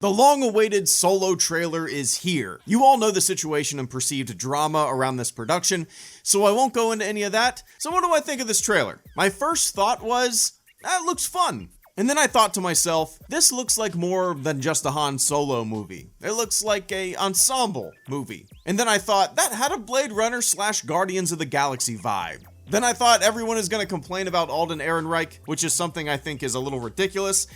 The long-awaited Solo trailer is here. You all know the situation and perceived drama around this production, so I won't go into any of that. So what do I think of this trailer? My first thought was, that looks fun. And then I thought to myself, this looks like more than just a Han Solo movie. It looks like a ensemble movie. And then I thought, that had a Blade Runner / Guardians of the Galaxy vibe. Then I thought everyone is going to complain about Alden Ehrenreich, which is something I think is a little ridiculous.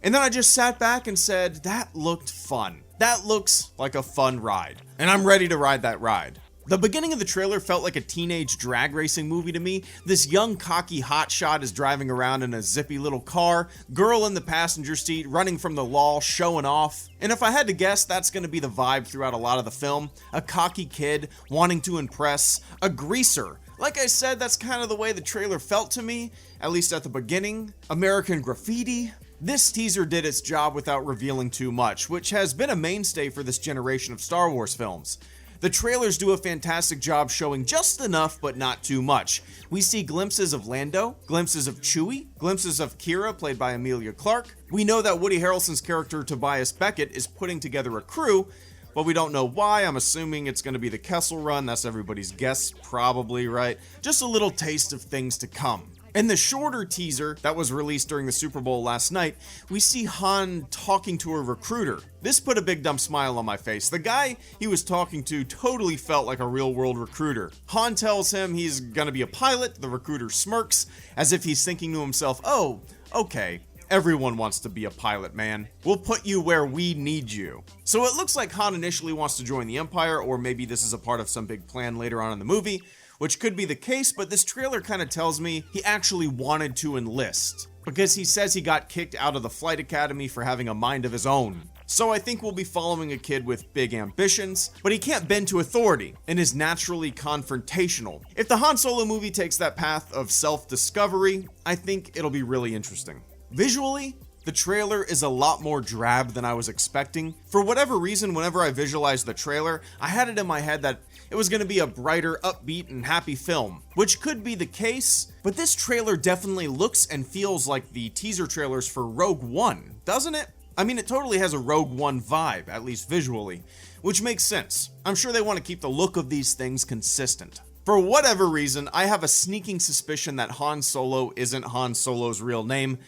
And then I just sat back and said, that looked fun. That looks like a fun ride. And I'm ready to ride that ride. The beginning of the trailer felt like a teenage drag racing movie to me. This young, cocky hotshot is driving around in a zippy little car, girl in the passenger seat, running from the law, showing off. And if I had to guess, that's going to be the vibe throughout a lot of the film. A cocky kid, wanting to impress, a greaser. Like I said, that's kind of the way the trailer felt to me, at least at the beginning. American Graffiti. This teaser did its job without revealing too much, which has been a mainstay for this generation of Star Wars films. The trailers do a fantastic job showing just enough, but not too much. We see glimpses of Lando, glimpses of Chewie, glimpses of Qi'ra, played by Emilia Clarke. We know that Woody Harrelson's character Tobias Beckett is putting together a crew, but we don't know why. I'm assuming it's going to be the Kessel Run. That's everybody's guess, probably, right? Just a little taste of things to come. In the shorter teaser that was released during the Super Bowl last night, we see Han talking to a recruiter. This put a big dumb smile on my face. The guy he was talking to totally felt like a real-world recruiter. Han tells him he's gonna be a pilot. The recruiter smirks, as if he's thinking to himself, oh, okay. Everyone wants to be a pilot, man. We'll put you where we need you. So it looks like Han initially wants to join the Empire, or maybe this is a part of some big plan later on in the movie, which could be the case, but this trailer kind of tells me he actually wanted to enlist, because he says he got kicked out of the flight academy for having a mind of his own. So I think we'll be following a kid with big ambitions, but he can't bend to authority and is naturally confrontational. If the Han Solo movie takes that path of self-discovery, I think it'll be really interesting. Visually, the trailer is a lot more drab than I was expecting. For whatever reason, whenever I visualized the trailer, I had it in my head that it was going to be a brighter, upbeat, and happy film, which could be the case, but this trailer definitely looks and feels like the teaser trailers for Rogue One, doesn't it? I mean, it totally has a Rogue One vibe, at least visually, which makes sense. I'm sure they want to keep the look of these things consistent. For whatever reason, I have a sneaking suspicion that Han Solo isn't Han Solo's real name.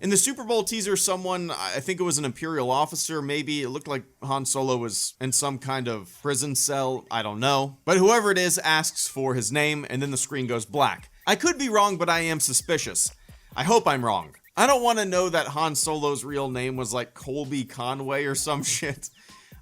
In the Super Bowl teaser, someone, I think it was an Imperial officer, maybe, it looked like Han Solo was in some kind of prison cell, I don't know. But whoever it is asks for his name, and then the screen goes black. I could be wrong, but I am suspicious. I hope I'm wrong. I don't want to know that Han Solo's real name was like Colby Conway or some shit.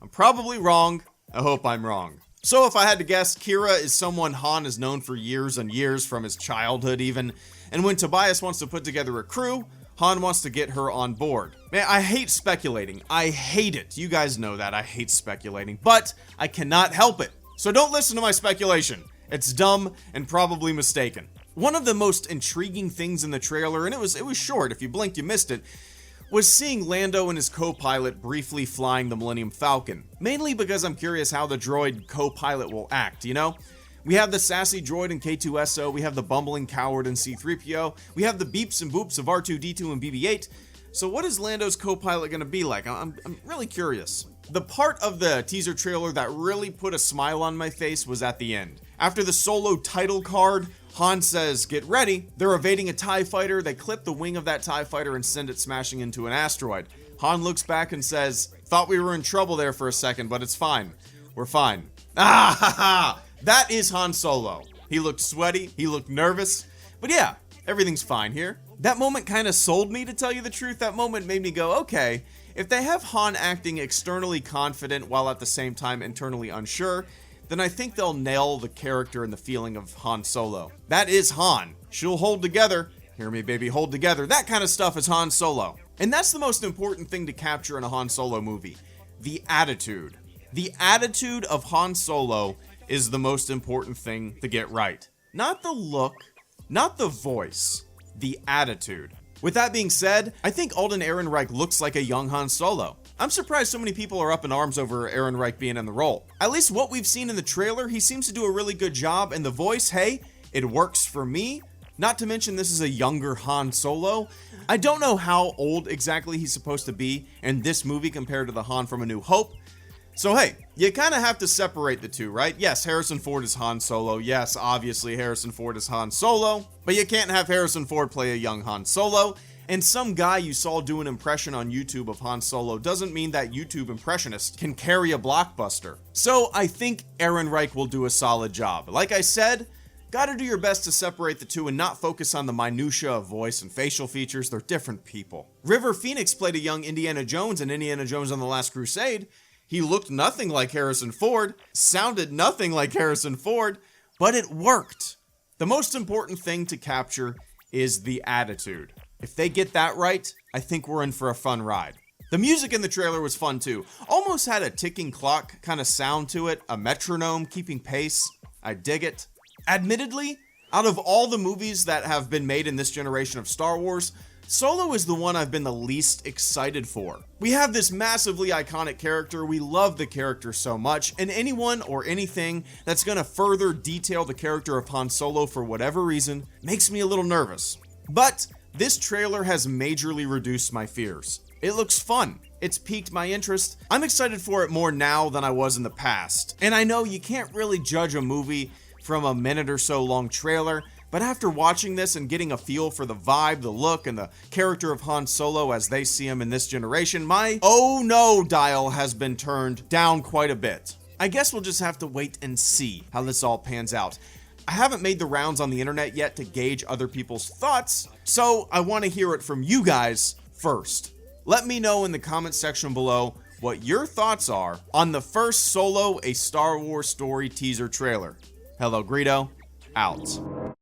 I'm probably wrong. I hope I'm wrong. So if I had to guess, Qi'ra is someone Han has known for years and years, from his childhood even, and when Tobias wants to put together a crew, Han wants to get her on board. Man, I hate speculating. I hate it. You guys know that. I hate speculating, but I cannot help it. So don't listen to my speculation. It's dumb and probably mistaken. One of the most intriguing things in the trailer, and it was short, if you blinked you missed it, was seeing Lando and his co-pilot briefly flying the Millennium Falcon. Mainly because I'm curious how the droid co-pilot will act, you know? We have the sassy droid in K2SO, we have the bumbling coward in C-3PO, we have the beeps and boops of R2-D2 and BB-8, so what is Lando's co-pilot gonna be like? I'm really curious. The part of the teaser trailer that really put a smile on my face was at the end. After the Solo title card, Han says, get ready. They're evading a TIE fighter, they clip the wing of that TIE fighter and send it smashing into an asteroid. Han looks back and says, thought we were in trouble there for a second, but it's fine. We're fine. Ah ha ha! That is Han Solo. He looked sweaty, he looked nervous, but yeah, everything's fine here. That moment kind of sold me, to tell you the truth. That moment made me go, okay, if they have Han acting externally confident while at the same time internally unsure, then I think they'll nail the character and the feeling of Han Solo. That is Han. She'll hold together. Hear me, baby, hold together. That kind of stuff is Han Solo. And that's the most important thing to capture in a Han Solo movie. The attitude. The attitude of Han Solo is the most important thing to get right. Not the look, not the voice, the attitude. With that being said, I think Alden Ehrenreich looks like a young Han Solo. I'm surprised so many people are up in arms over Ehrenreich being in the role. At least what we've seen in the trailer, he seems to do a really good job, and the voice, hey, it works for me. Not to mention this is a younger Han Solo. I don't know how old exactly he's supposed to be in this movie compared to the Han from A New Hope. So hey, you kind of have to separate the two, right? Yes, Harrison Ford is Han Solo. Yes, obviously Harrison Ford is Han Solo. But you can't have Harrison Ford play a young Han Solo. And some guy you saw do an impression on YouTube of Han Solo doesn't mean that YouTube impressionist can carry a blockbuster. So I think Aaron Reich will do a solid job. Like I said, gotta do your best to separate the two and not focus on the minutia of voice and facial features. They're different people. River Phoenix played a young Indiana Jones in Indiana Jones and the Last Crusade. He looked nothing like Harrison Ford, sounded nothing like Harrison Ford, but it worked. The most important thing to capture is the attitude. If they get that right, I think we're in for a fun ride. The music in the trailer was fun too. Almost had a ticking clock kind of sound to it, a metronome keeping pace. I dig it. Admittedly, out of all the movies that have been made in this generation of Star Wars, Solo is the one I've been the least excited for. We have this massively iconic character, we love the character so much, and anyone or anything that's gonna further detail the character of Han Solo for whatever reason makes me a little nervous. But this trailer has majorly reduced my fears. It looks fun. It's piqued my interest. I'm excited for it more now than I was in the past. And I know you can't really judge a movie from a minute or so long trailer, but after watching this and getting a feel for the vibe, the look, and the character of Han Solo as they see him in this generation, my oh no dial has been turned down quite a bit. I guess we'll just have to wait and see how this all pans out. I haven't made the rounds on the internet yet to gauge other people's thoughts, so I want to hear it from you guys first. Let me know in the comment section below what your thoughts are on the first Solo: A Star Wars Story teaser trailer. HelloGreedo, out.